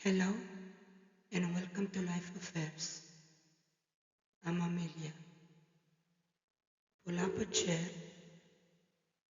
Hello and welcome to Life Affairs. I'm Amelia. Pull up a chair,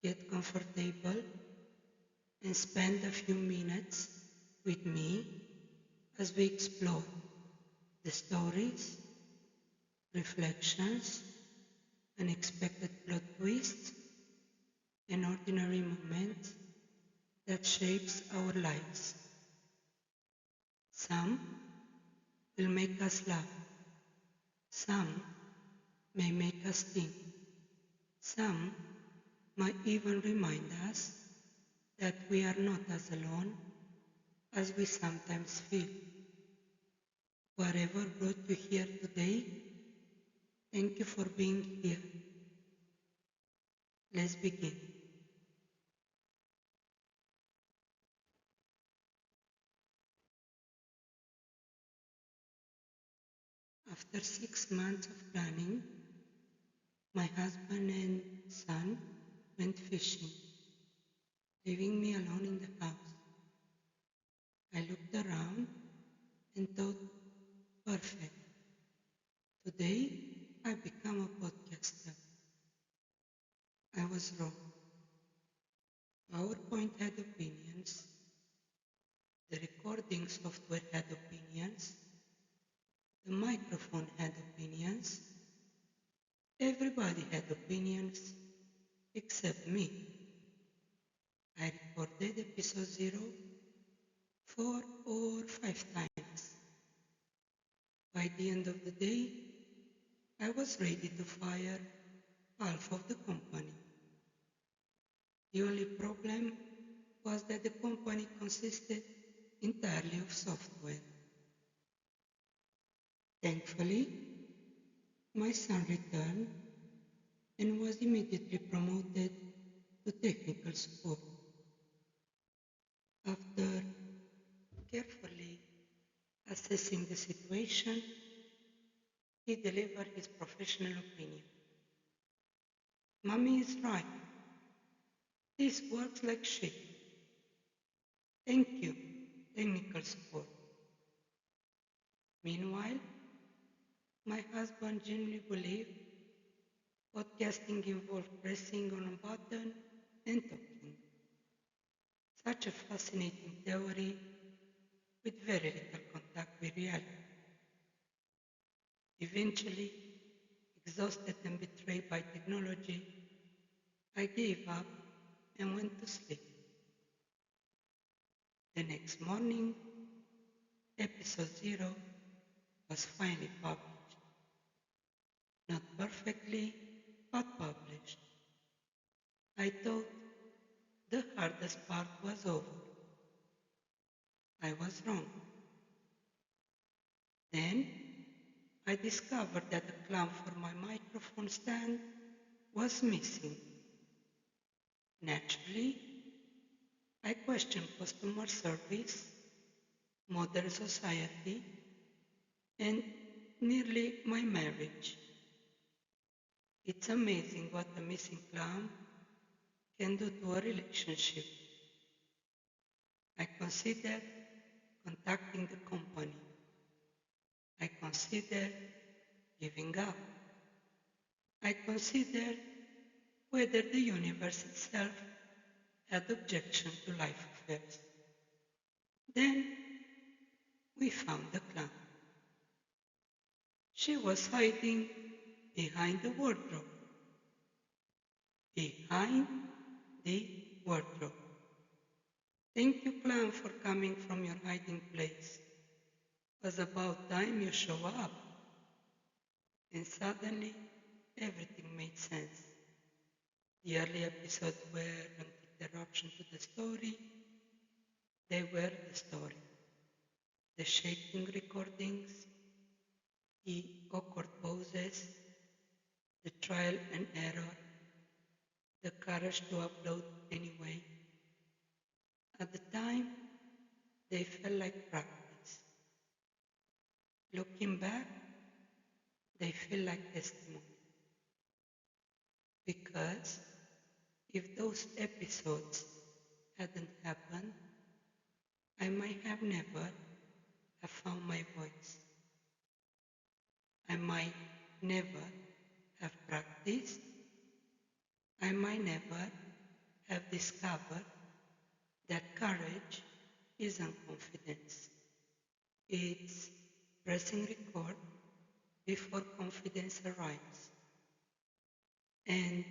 get comfortable, and spend a few minutes with me as we explore the stories, reflections, unexpected plot twists, and ordinary moments that shapes our lives. Some will make us laugh. Some may make us think. Some might even remind us that we are not as alone as we sometimes feel. Whatever brought you here today, thank you for being here. Let's begin. After 6 months of planning, my husband and son went fishing, leaving me alone in the house. I looked around and thought, perfect. Today I become a podcaster. I was wrong. PowerPoint had opinions. The recording software had opinions. The microphone had opinions. Everybody had opinions except me. I recorded episode 0 4 or 5 times. By the end of the day, I was ready to fire half of the company. The only problem was that the company consisted entirely of software. Thankfully, my son returned and was immediately promoted to technical support. After carefully assessing the situation, he delivered his professional opinion. Mommy is right. This works like shit. Thank you, technical support. Meanwhile, my husband genuinely believed podcasting involved pressing on a button and talking. Such a fascinating theory with very little contact with reality. Eventually, exhausted and betrayed by technology, I gave up and went to sleep. The next morning, episode 0 was finally published. Not perfectly, but published. I thought the hardest part was over. I was wrong. Then I discovered that the clamp for my microphone stand was missing. Naturally, I questioned customer service, modern society, and nearly my marriage. It's amazing what a missing clamp can do to a relationship. I considered contacting the company. I considered giving up. I considered whether the universe itself had objection to life affairs. Then we found the clown. She was hiding behind the wardrobe. Behind the wardrobe. Thank you, clown, for coming from your hiding place. It was about time you show up. And suddenly, everything made sense. The early episodes were an interruption to the story. They were the story. The shaking recordings, the awkward pauses, the trial and error, the courage to upload anyway. At the time, they felt like practice. Looking back, they feel like testimony. Because if those episodes hadn't happened, I might have never have found my voice. I might never have practiced. I might never have discovered that courage isn't confidence. It's pressing record before confidence arrives. And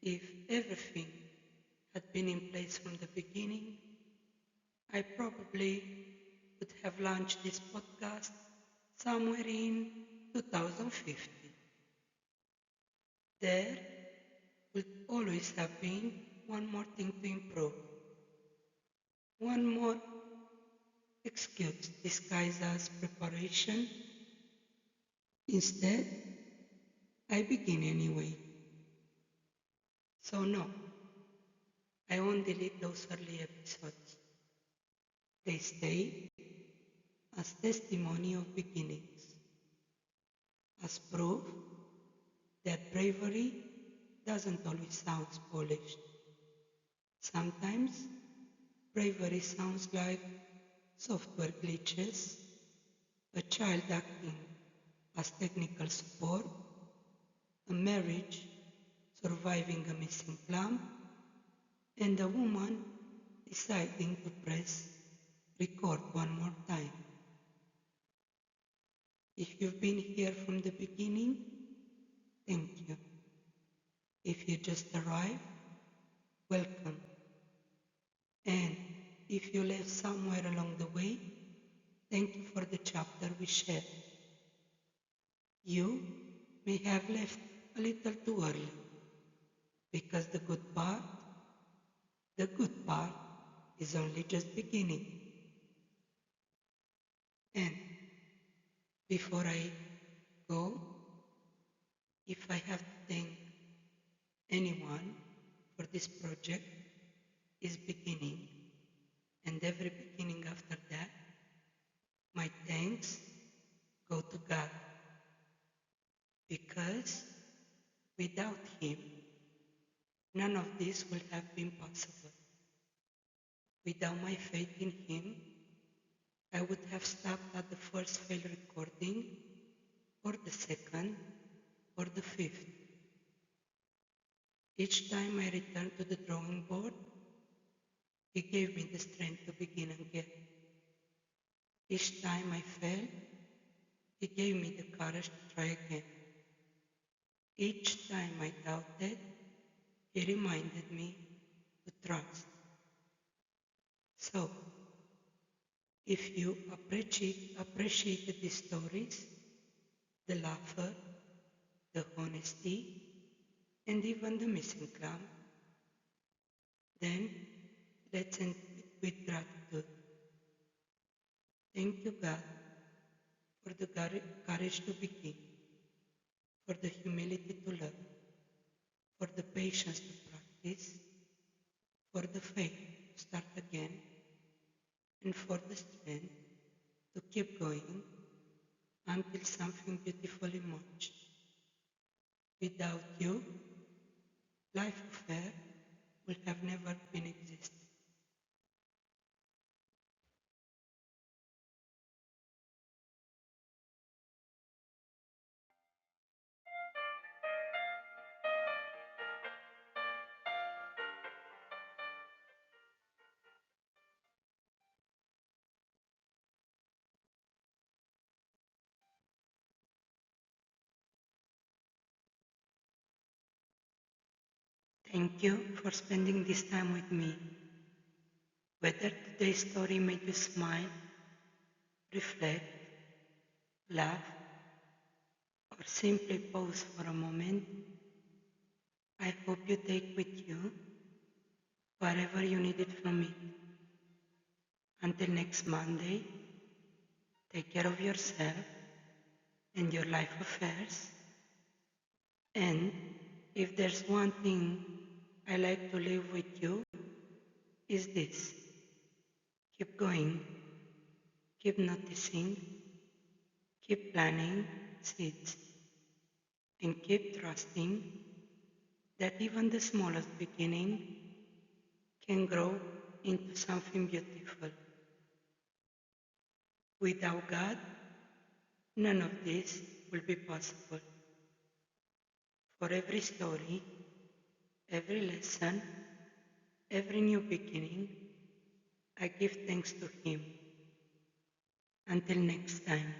if everything had been in place from the beginning, I probably would have launched this podcast somewhere in 2050. There would always have been one more thing to improve, one more excuse disguised as preparation. Instead, I begin anyway. So no, I won't delete those early episodes. They stay as testimony of beginnings, as proof that bravery doesn't always sound polished. Sometimes bravery sounds like software glitches, a child acting as technical support, a marriage surviving a missing plumb, and a woman deciding to press record one more time. If you've been here from the beginning, thank you. If you just arrived, welcome. And if you left somewhere along the way, thank you for the chapter we shared. You may have left a little too early, because the good part is only just beginning. And before I go, if I have to thank anyone for this project, is beginning, and every beginning after that, my thanks go to God, because without Him, none of this would have been possible. Without my faith in Him, I would have stopped at the first failed recording, or the second, or the fifth. Each time I returned to the drawing board, He gave me the strength to begin again. Each time I failed, He gave me the courage to try again. Each time I doubted, He reminded me to trust. So, if you appreciated these stories, the laughter, the honesty, and even the missing clown, then let's end with gratitude. Thank you, God, for the courage to begin, for the humility to learn, for the patience to practice, for the faith to start again, and for the strength to keep going until something beautiful emerges. Without you, life affair would have never been existed. Thank you for spending this time with me. Whether today's story made you smile, reflect, laugh, or simply pause for a moment, I hope you take with you whatever you needed from it. Until next Monday, take care of yourself and your life affairs. And if there's one thing I like to leave with you, is this. Keep going, keep noticing, keep planting seeds, and keep trusting that even the smallest beginning can grow into something beautiful. Without God, none of this will be possible. For every story, every lesson, every new beginning, I give thanks to Him. Until next time.